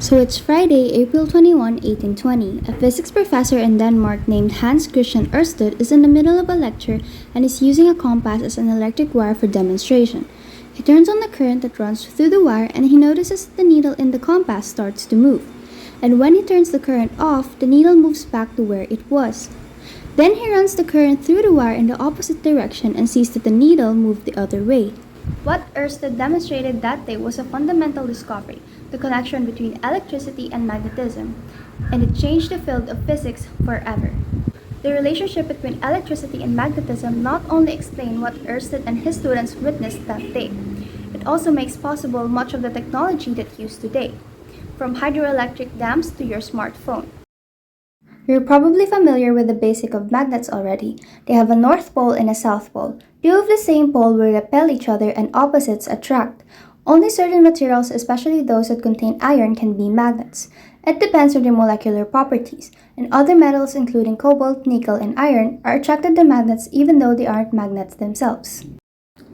So it's Friday, April 21, 1820. A physics professor in Denmark named Hans Christian Ørsted is in the middle of a lecture and is using a compass as an electric wire for demonstration. He turns on the current that runs through the wire and he notices that the needle in the compass starts to move. And when he turns the current off, the needle moves back to where it was. Then he runs the current through the wire in the opposite direction and sees that the needle moved the other way. What Ørsted demonstrated that day was a fundamental discovery, the connection between electricity and magnetism, and it changed the field of physics forever. The relationship between electricity and magnetism not only explained what Ørsted and his students witnessed that day, it also makes possible much of the technology that used today, from hydroelectric dams to your smartphone. You're probably familiar with the basic of magnets already. They have a north pole and a south pole. Two of the same pole will repel each other and opposites attract. Only certain materials, especially those that contain iron, can be magnets. It depends on their molecular properties, and other metals including cobalt, nickel, and iron are attracted to magnets even though they aren't magnets themselves.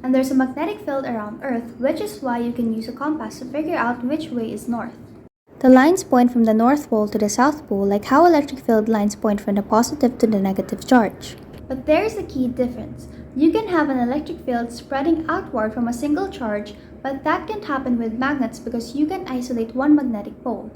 And there's a magnetic field around Earth, which is why you can use a compass to figure out which way is north. The lines point from the North Pole to the South Pole, like how electric field lines point from the positive to the negative charge. But there is a key difference. You can have an electric field spreading outward from a single charge, but that can't happen with magnets because you can isolate one magnetic pole.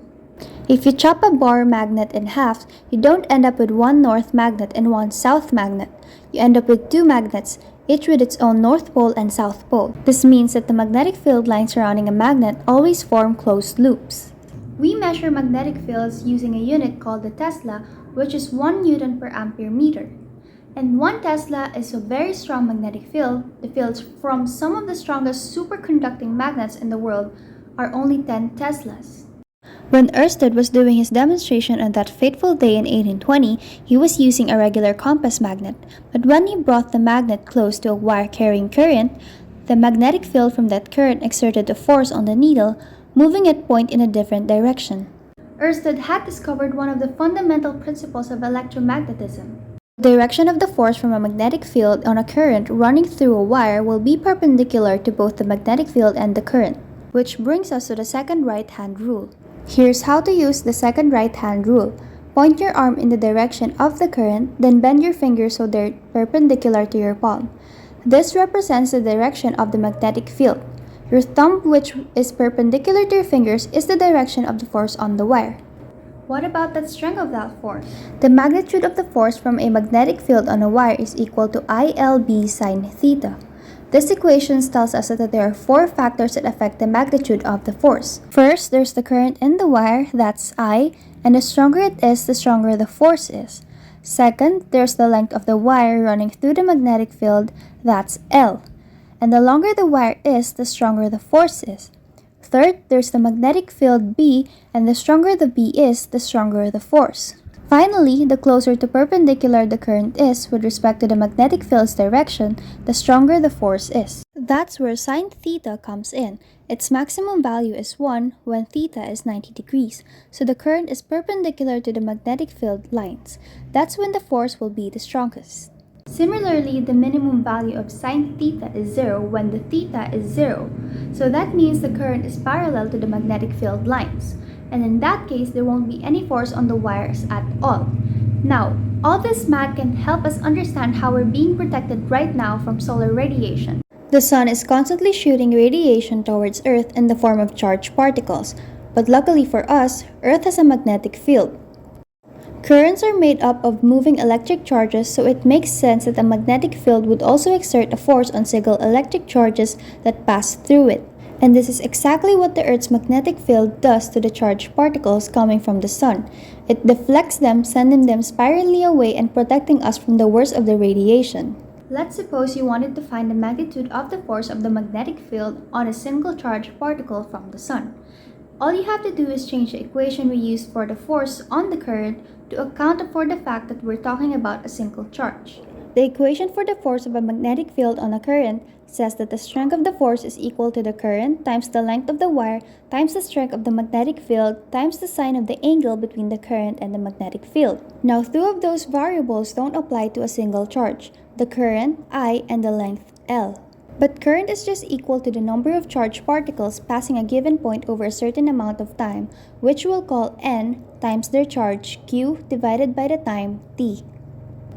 If you chop a bar magnet in half, you don't end up with one north magnet and one south magnet. You end up with two magnets, each with its own north pole and south pole. This means that the magnetic field lines surrounding a magnet always form closed loops. We measure magnetic fields using a unit called the Tesla, which is 1 Newton per ampere meter. And 1 Tesla is a very strong magnetic field. The fields from some of the strongest superconducting magnets in the world are only 10 Teslas. When Ørsted was doing his demonstration on that fateful day in 1820, he was using a regular compass magnet. But when he brought the magnet close to a wire carrying current, the magnetic field from that current exerted a force on the needle, moving it point in a different direction. Ørsted had discovered one of the fundamental principles of electromagnetism. The direction of the force from a magnetic field on a current running through a wire will be perpendicular to both the magnetic field and the current, which brings us to the second right-hand rule. Here's how to use the second right-hand rule. Point your arm in the direction of the current, then bend your fingers so they're perpendicular to your palm. This represents the direction of the magnetic field. Your thumb, which is perpendicular to your fingers, is the direction of the force on the wire. What about the strength of that force? The magnitude of the force from a magnetic field on a wire is equal to ILB sine theta. This equation tells us that there are 4 factors that affect the magnitude of the force. First, there's the current in the wire, that's I, and the stronger it is, the stronger the force is. Second, there's the length of the wire running through the magnetic field, that's L. And the longer the wire is, the stronger the force is. Third, there's the magnetic field B, and the stronger the B is, the stronger the force. Finally, the closer to perpendicular the current is with respect to the magnetic field's direction, the stronger the force is. That's where sine theta comes in. Its maximum value is 1 when theta is 90 degrees, so the current is perpendicular to the magnetic field lines. That's when the force will be the strongest. Similarly, the minimum value of sine theta is 0 when the theta is 0. So that means the current is parallel to the magnetic field lines. And in that case, there won't be any force on the wires at all. Now, all this math can help us understand how we're being protected right now from solar radiation. The sun is constantly shooting radiation towards Earth in the form of charged particles. But luckily for us, Earth has a magnetic field. Currents are made up of moving electric charges, so it makes sense that a magnetic field would also exert a force on single electric charges that pass through it. And this is exactly what the Earth's magnetic field does to the charged particles coming from the sun. It deflects them, sending them spirally away and protecting us from the worst of the radiation. Let's suppose you wanted to find the magnitude of the force of the magnetic field on a single charged particle from the sun. All you have to do is change the equation we used for the force on the current to account for the fact that we're talking about a single charge. The equation for the force of a magnetic field on a current says that the strength of the force is equal to the current times the length of the wire times the strength of the magnetic field times the sine of the angle between the current and the magnetic field. Now, 2 of those variables don't apply to a single charge, the current, I, and the length, L. But current is just equal to the number of charged particles passing a given point over a certain amount of time, which we'll call n times their charge q divided by the time t.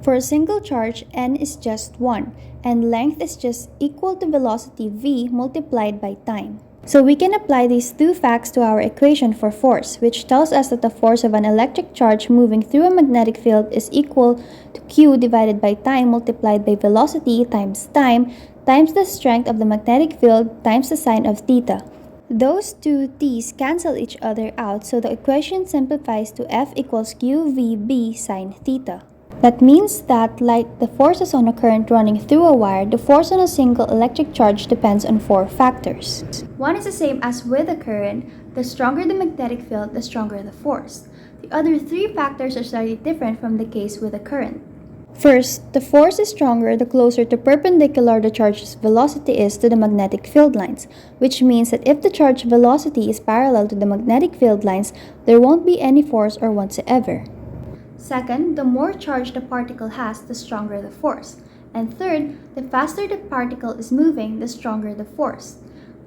For a single charge, n is just 1, and length is just equal to velocity v multiplied by time. So we can apply these two facts to our equation for force, which tells us that the force of an electric charge moving through a magnetic field is equal to q divided by time multiplied by velocity times time times the strength of the magnetic field times the sine of theta. Those two t's cancel each other out, so the equation simplifies to F equals qvb sine theta. That means that, like the forces on a current running through a wire, the force on a single electric charge depends on four factors. One is the same as with a current. The stronger the magnetic field, the stronger the force. The other three factors are slightly different from the case with a current. First, the force is stronger the closer to perpendicular the charge's velocity is to the magnetic field lines, which means that if the charge velocity is parallel to the magnetic field lines, there won't be any force or whatsoever. Second, the more charge the particle has, the stronger the force. And third, the faster the particle is moving, the stronger the force.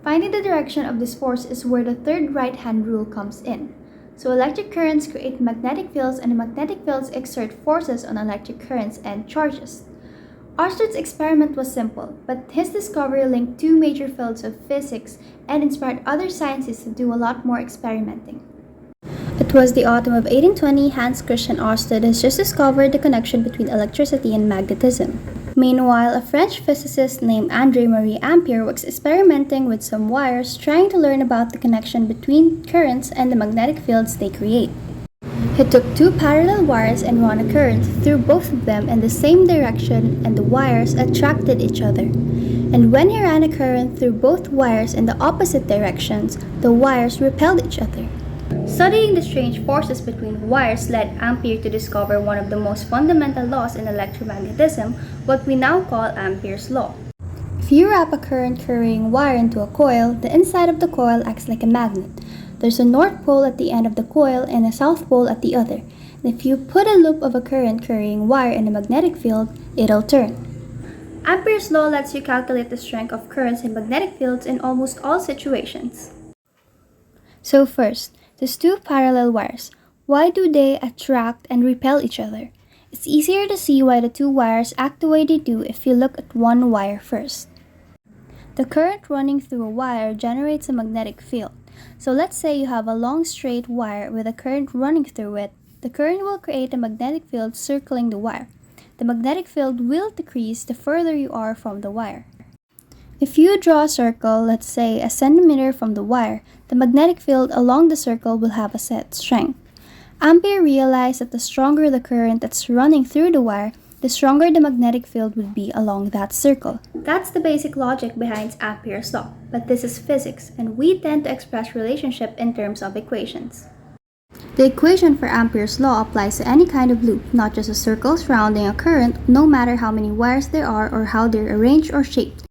Finding the direction of this force is where the third right-hand rule comes in. So electric currents create magnetic fields, and the magnetic fields exert forces on electric currents and charges. Ørsted's experiment was simple, but his discovery linked two major fields of physics and inspired other scientists to do a lot more experimenting. It was the autumn of 1820. Hans Christian Ørsted has just discovered the connection between electricity and magnetism. Meanwhile, a French physicist named André-Marie Ampère was experimenting with some wires, trying to learn about the connection between currents and the magnetic fields they create. He took two parallel wires and ran a current through both of them in the same direction, and the wires attracted each other. And when he ran a current through both wires in the opposite directions, the wires repelled each other. Studying the strange forces between wires led Ampère to discover one of the most fundamental laws in electromagnetism, what we now call Ampere's law. If you wrap a current-carrying wire into a coil, the inside of the coil acts like a magnet. There's a north pole at the end of the coil and a south pole at the other. And if you put a loop of a current-carrying wire in a magnetic field, it'll turn. Ampere's law lets you calculate the strength of currents in magnetic fields in almost all situations. So first, these two parallel wires. Why do they attract and repel each other? It's easier to see why the two wires act the way they do if you look at one wire first. The current running through a wire generates a magnetic field. So let's say you have a long straight wire with a current running through it. The current will create a magnetic field circling the wire. The magnetic field will decrease the further you are from the wire. If you draw a circle, let's say a centimeter from the wire, the magnetic field along the circle will have a set strength. Ampère realized that the stronger the current that's running through the wire, the stronger the magnetic field would be along that circle. That's the basic logic behind Ampere's law, but this is physics, and we tend to express relationship in terms of equations. The equation for Ampere's law applies to any kind of loop, not just a circle surrounding a current, no matter how many wires there are or how they're arranged or shaped.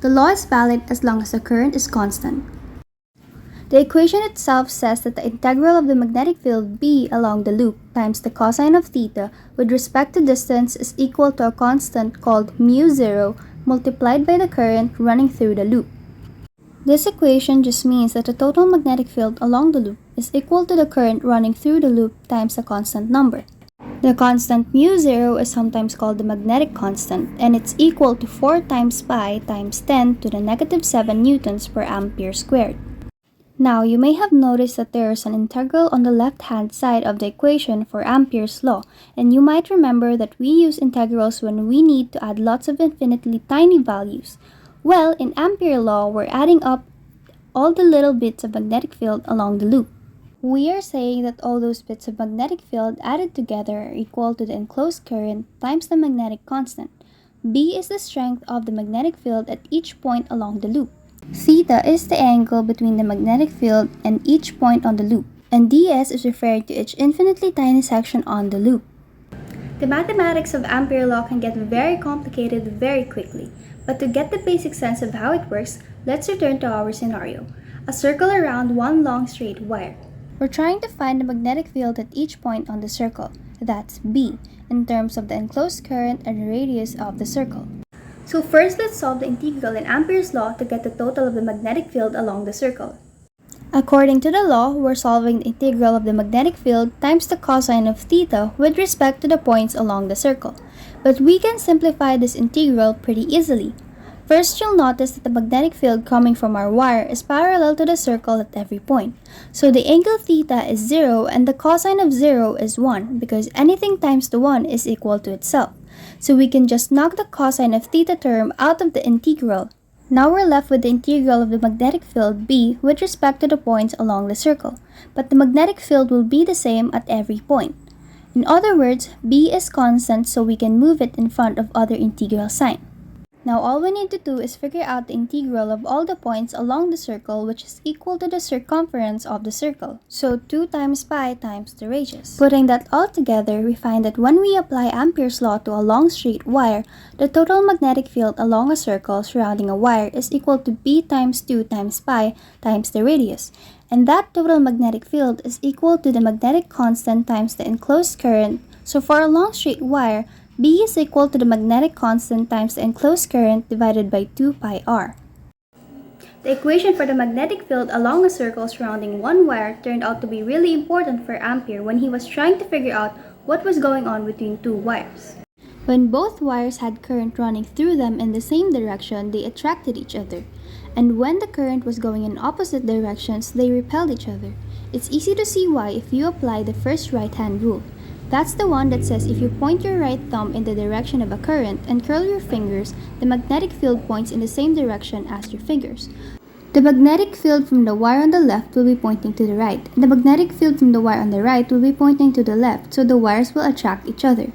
The law is valid as long as the current is constant. The equation itself says that the integral of the magnetic field B along the loop times the cosine of theta with respect to distance is equal to a constant called mu0 multiplied by the current running through the loop. This equation just means that the total magnetic field along the loop is equal to the current running through the loop times a constant number. The constant mu0 is sometimes called the magnetic constant, and it's equal to 4 times pi times 10 to the negative 7 newtons per ampere squared. Now, you may have noticed that there is an integral on the left-hand side of the equation for Ampere's law, and you might remember that we use integrals when we need to add lots of infinitely tiny values. Well, in Ampere's law, we're adding up all the little bits of magnetic field along the loop. We are saying that all those bits of magnetic field added together are equal to the enclosed current times the magnetic constant. B is the strength of the magnetic field at each point along the loop. Theta is the angle between the magnetic field and each point on the loop, and ds is referring to each infinitely tiny section on the loop. The mathematics of Ampere's law can get very complicated very quickly, but to get the basic sense of how it works, let's return to our scenario. A circle around one long straight wire. We're trying to find the magnetic field at each point on the circle, that's B, in terms of the enclosed current and radius of the circle. So first, let's solve the integral in Ampere's law to get the total of the magnetic field along the circle. According to the law, we're solving the integral of the magnetic field times the cosine of theta with respect to the points along the circle. But we can simplify this integral pretty easily. First, you'll notice that the magnetic field coming from our wire is parallel to the circle at every point. So the angle theta is 0 and the cosine of 0 is 1 because anything times the 1 is equal to itself. So we can just knock the cosine of theta term out of the integral. Now we're left with the integral of the magnetic field B with respect to the points along the circle. But the magnetic field will be the same at every point. In other words, B is constant so we can move it in front of other integral sign. Now all we need to do is figure out the integral of all the points along the circle, which is equal to the circumference of the circle. So 2 times pi times the radius. Putting that all together, we find that when we apply Ampere's law to a long straight wire, the total magnetic field along a circle surrounding a wire is equal to B times 2 times pi times the radius. And that total magnetic field is equal to the magnetic constant times the enclosed current. So for a long straight wire, B is equal to the magnetic constant times the enclosed current divided by 2 pi r. The equation for the magnetic field along a circle surrounding one wire turned out to be really important for Ampere when he was trying to figure out what was going on between two wires. When both wires had current running through them in the same direction, they attracted each other. And when the current was going in opposite directions, they repelled each other. It's easy to see why if you apply the first right-hand rule. That's the one that says if you point your right thumb in the direction of a current and curl your fingers, the magnetic field points in the same direction as your fingers. The magnetic field from the wire on the left will be pointing to the right, and the magnetic field from the wire on the right will be pointing to the left, so the wires will attract each other.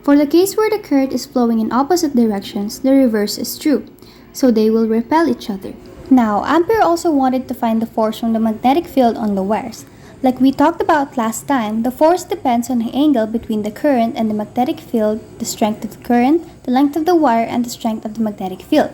For the case where the current is flowing in opposite directions, the reverse is true, so they will repel each other. Now, Ampere also wanted to find the force from the magnetic field on the wires. Like we talked about last time, the force depends on the angle between the current and the magnetic field, the strength of the current, the length of the wire, and the strength of the magnetic field.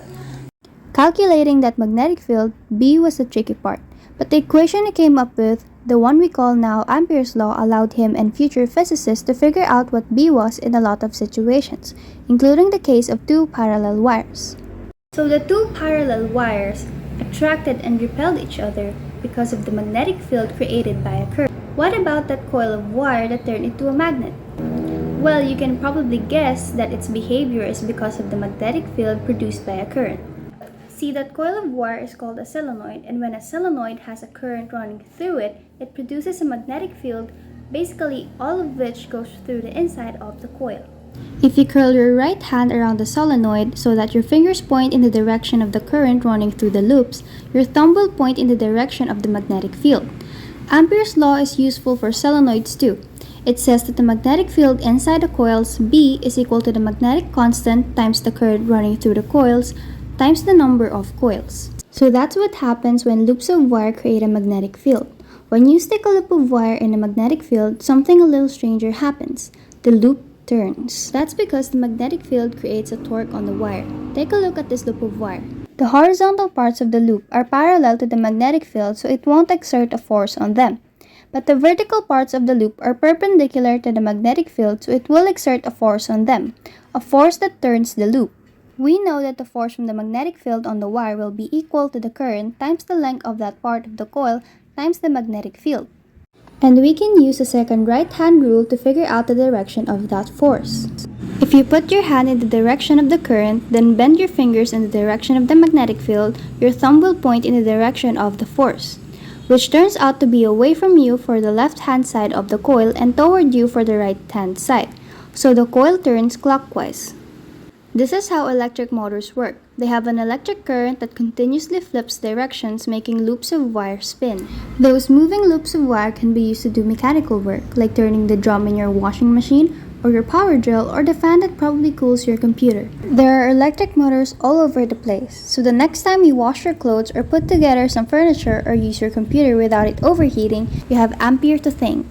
Calculating that magnetic field, B was the tricky part, but the equation he came up with, the one we call now Ampere's law, allowed him and future physicists to figure out what B was in a lot of situations, including the case of two parallel wires. So the two parallel wires attracted and repelled each other because of the magnetic field created by a current. What about that coil of wire that turned into a magnet? Well, you can probably guess that its behavior is because of the magnetic field produced by a current. See, that coil of wire is called a solenoid, and when a solenoid has a current running through it, it produces a magnetic field, basically all of which goes through the inside of the coil. If you curl your right hand around the solenoid so that your fingers point in the direction of the current running through the loops, your thumb will point in the direction of the magnetic field. Ampere's law is useful for solenoids too. It says that the magnetic field inside the coils B is equal to the magnetic constant times the current running through the coils times the number of coils. So that's what happens when loops of wire create a magnetic field. When you stick a loop of wire in a magnetic field, something a little stranger happens. The loop turns. That's because the magnetic field creates a torque on the wire. Take a look at this loop of wire. The horizontal parts of the loop are parallel to the magnetic field, so it won't exert a force on them. But the vertical parts of the loop are perpendicular to the magnetic field, so it will exert a force on them, a force that turns the loop. We know that the force from the magnetic field on the wire will be equal to the current times the length of that part of the coil times the magnetic field. And we can use the second right-hand rule to figure out the direction of that force. If you put your hand in the direction of the current, then bend your fingers in the direction of the magnetic field, your thumb will point in the direction of the force, which turns out to be away from you for the left-hand side of the coil and toward you for the right-hand side. So the coil turns clockwise. This is how electric motors work. They have an electric current that continuously flips directions, making loops of wire spin. Those moving loops of wire can be used to do mechanical work, like turning the drum in your washing machine, or your power drill, or the fan that probably cools your computer. There are electric motors all over the place, so the next time you wash your clothes or put together some furniture or use your computer without it overheating, you have Ampere to thank.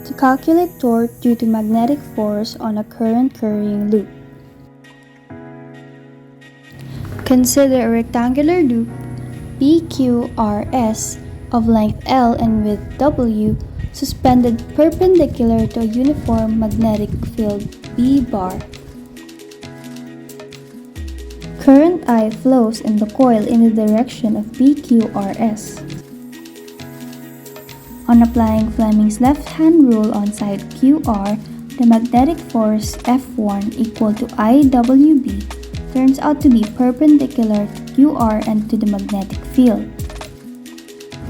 To calculate torque due to magnetic force on a current carrying loop. Consider a rectangular loop PQRS of length L and width W suspended perpendicular to a uniform magnetic field B bar. I flows in the coil in the direction of PQRS. On applying Fleming's left-hand rule on side QR, the magnetic force F1 equal to IWB turns out to be perpendicular to QR and to the magnetic field.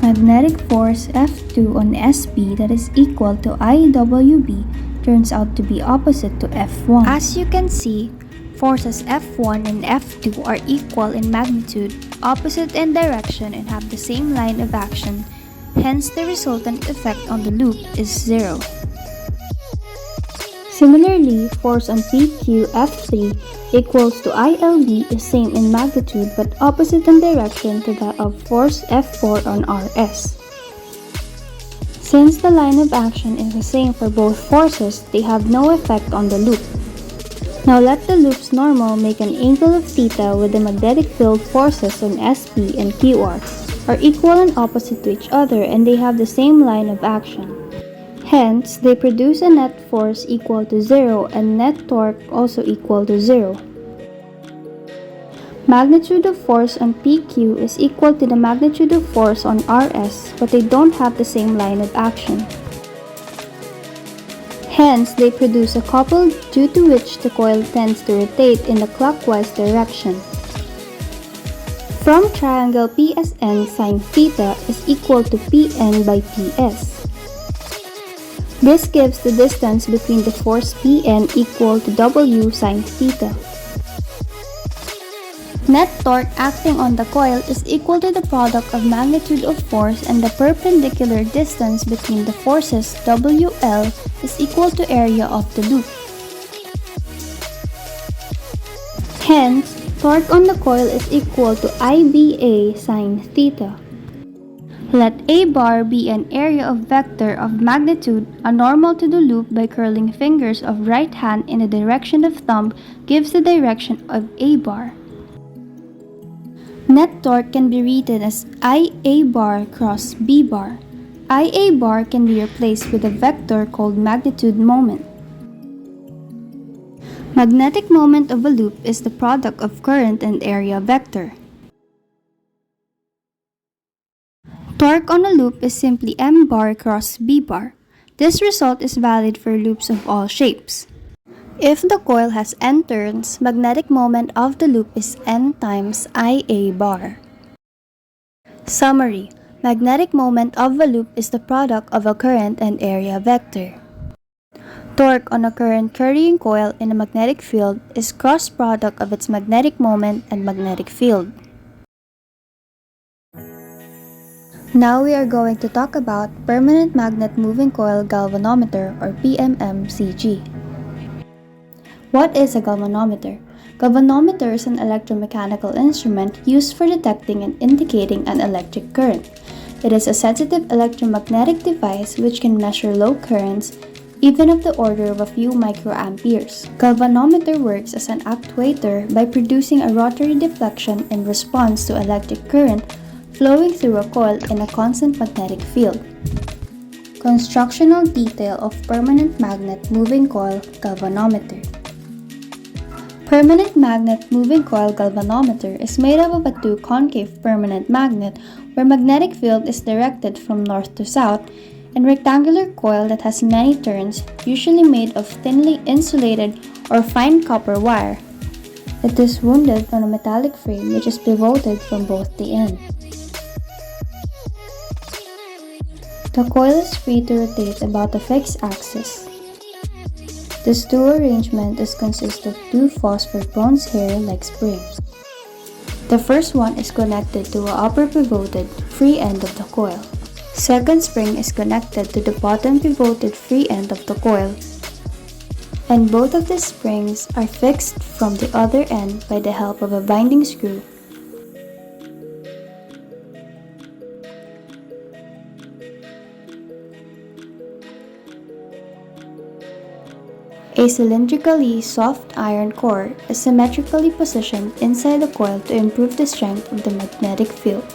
Magnetic force F2 on SB that is equal to IWB turns out to be opposite to F1. As you can see, forces F1 and F2 are equal in magnitude, opposite in direction, and have the same line of action. Hence, the resultant effect on the loop is zero. Similarly, force on PQ F3 equals to ILB is same in magnitude but opposite in direction to that of force F4 on RS. Since the line of action is the same for both forces, they have no effect on the loop. Now let the loop's normal make an angle of theta with the magnetic field forces on SB and QR are equal and opposite to each other, and they have the same line of action. Hence, they produce a net force equal to 0 and net torque also equal to 0. Magnitude of force on PQ is equal to the magnitude of force on RS, but they don't have the same line of action. Hence, they produce a couple due to which the coil tends to rotate in the clockwise direction. From triangle PSN, sin theta is equal to Pn by Ps. This gives the distance between the force Pn equal to W sin theta. Net torque acting on the coil is equal to the product of magnitude of force and the perpendicular distance between the forces WL is equal to area of the loop. Hence, torque on the coil is equal to IBA sin theta. Let A bar be an area of vector of magnitude, a normal to the loop by curling fingers of right hand in the direction of thumb gives the direction of A bar. Net torque can be written as IA bar cross B bar. IA bar can be replaced with a vector called magnitude moment. Magnetic moment of a loop is the product of current and area vector. Torque on a loop is simply M bar cross B bar. This result is valid for loops of all shapes. If the coil has N turns, magnetic moment of the loop is N times IA bar. Summary: magnetic moment of a loop is the product of a current and area vector. Torque on a current carrying coil in a magnetic field is cross product of its magnetic moment and magnetic field. Now we are going to talk about permanent magnet moving coil galvanometer or PMMCG. What is a galvanometer? Galvanometer is an electromechanical instrument used for detecting and indicating an electric current. It is a sensitive electromagnetic device which can measure low currents, even of the order of a few microamperes. Galvanometer works as an actuator by producing a rotary deflection in response to electric current flowing through a coil in a constant magnetic field. Constructional detail of permanent magnet moving coil galvanometer. Permanent magnet moving coil galvanometer is made up of a two concave permanent magnet where magnetic field is directed from north to south, and rectangular coil that has many turns, usually made of thinly insulated or fine copper wire. It is wounded on a metallic frame which is pivoted from both the ends. The coil is free to rotate about a fixed axis. The stool arrangement is consist of two phosphor bronze hair-like springs. The first one is connected to a upper pivoted free end of the coil. Second spring is connected to the bottom pivoted free end of the coil, and both of the springs are fixed from the other end by the help of a binding screw. A cylindrically soft iron core is symmetrically positioned inside the coil to improve the strength of the magnetic field.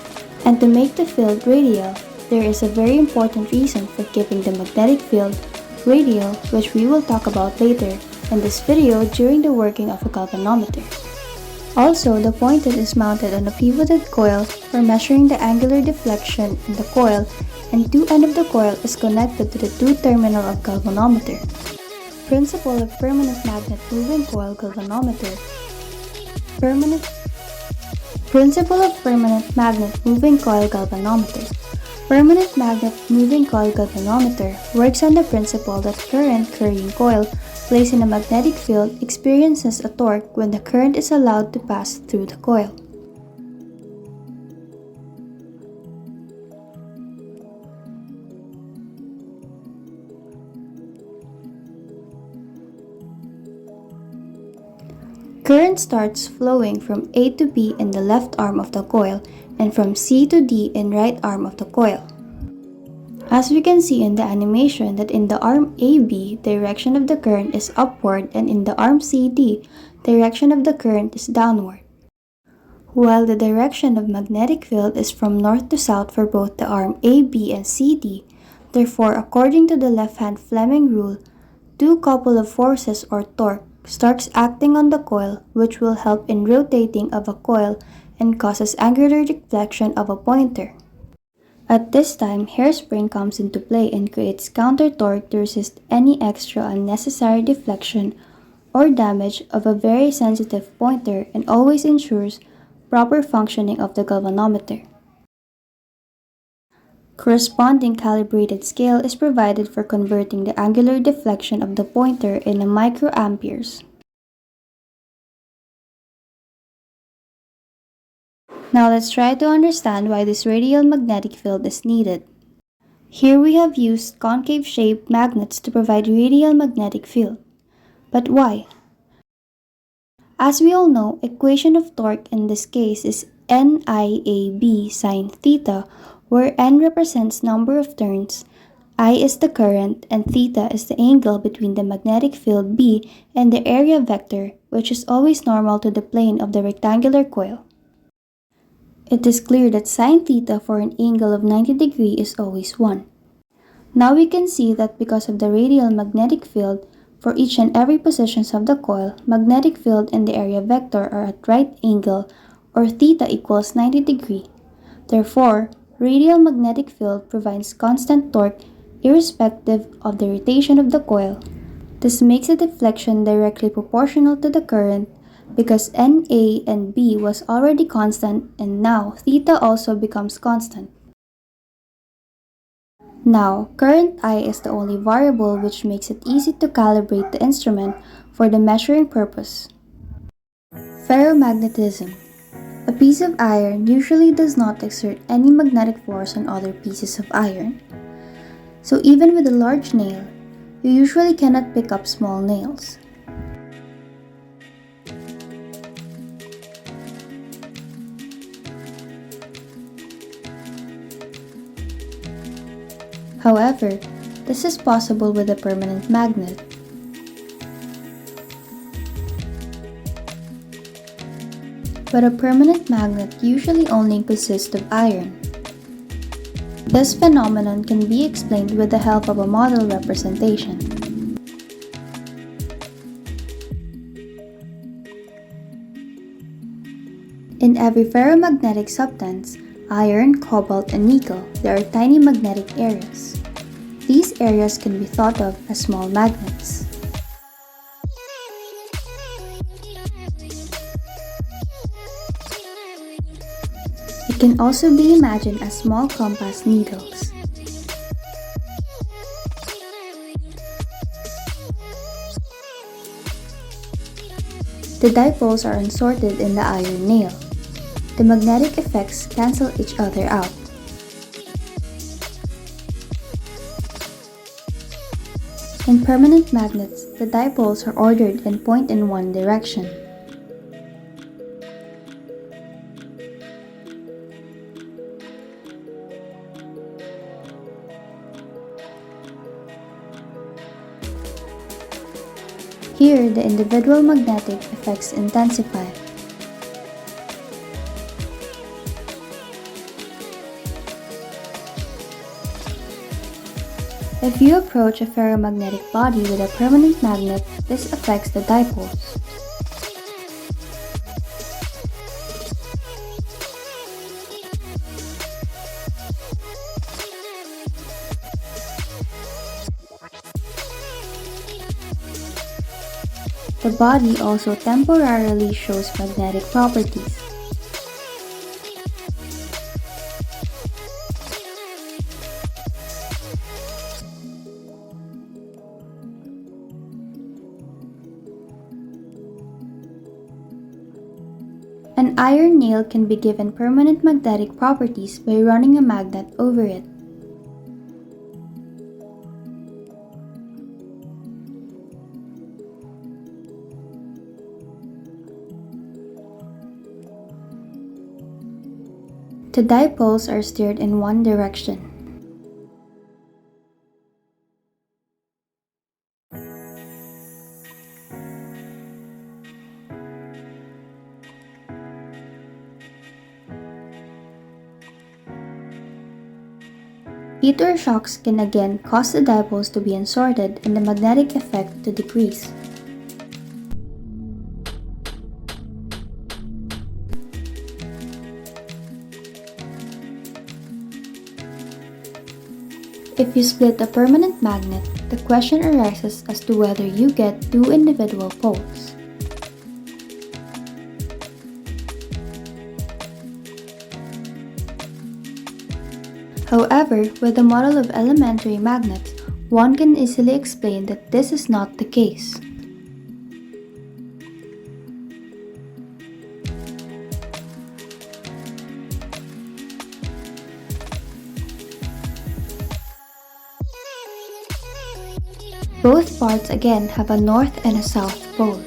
And to make the field radial, there is a very important reason for keeping the magnetic field radial, which we will talk about later in this video during the working of a galvanometer. Also, the pointed is mounted on a pivoted coil for measuring the angular deflection in the coil, and two ends of the coil is connected to the two terminal of galvanometer. Principle of permanent magnet moving coil galvanometer. Principle of permanent magnet moving coil galvanometer. Permanent magnet moving coil galvanometer works on the principle that current carrying coil placed in a magnetic field experiences a torque when the current is allowed to pass through the coil. Current starts flowing from A to B in the left arm of the coil and from C to D in right arm of the coil. As we can see in the animation that in the arm AB, direction of the current is upward, and in the arm CD, direction of the current is downward. While the direction of magnetic field is from north to south for both the arm AB and CD, therefore according to the left-hand Fleming rule, two couple of forces or torque starts acting on the coil, which will help in rotating of a coil and causes angular deflection of a pointer. At this time, hairspring comes into play and creates counter torque to resist any extra unnecessary deflection or damage of a very sensitive pointer and always ensures proper functioning of the galvanometer. Corresponding calibrated scale is provided for converting the angular deflection of the pointer in microamperes. Now let's try to understand why this radial magnetic field is needed. Here we have used concave-shaped magnets to provide radial magnetic field. But why? As we all know, equation of torque in this case is NIAB sine theta, where N represents number of turns, I is the current, and theta is the angle between the magnetic field B and the area vector, which is always normal to the plane of the rectangular coil. It is clear that sine theta for an angle of 90 degrees is always 1. Now we can see that because of the radial magnetic field, for each and every positions of the coil, magnetic field and the area vector are at right angle, or theta equals 90 degrees. Therefore, radial magnetic field provides constant torque irrespective of the rotation of the coil. This makes the deflection directly proportional to the current because NA and B was already constant, and now theta also becomes constant. Now, current I is the only variable, which makes it easy to calibrate the instrument for the measuring purpose. Ferromagnetism. A piece of iron usually does not exert any magnetic force on other pieces of iron. So even with a large nail, you usually cannot pick up small nails. However, this is possible with a permanent magnet. But a permanent magnet usually only consists of iron. This phenomenon can be explained with the help of a model representation. In every ferromagnetic substance, iron, cobalt, and nickel, there are tiny magnetic areas. These areas can be thought of as small magnets. It can also be imagined as small compass needles. The dipoles are unsorted in the iron nail. The magnetic effects cancel each other out. In permanent magnets, the dipoles are ordered and point in one direction. Here, the individual magnetic effects intensify. If you approach a ferromagnetic body with a permanent magnet, this affects the dipoles. The body also temporarily shows magnetic properties. An iron nail can be given permanent magnetic properties by running a magnet over it. The dipoles are steered in one direction. Heat or shocks can again cause the dipoles to be unsorted and the magnetic effect to decrease. If you split a permanent magnet, the question arises as to whether you get two individual poles. However, with the model of elementary magnets, one can easily explain that this is not the case. Both parts again have a north and a south pole.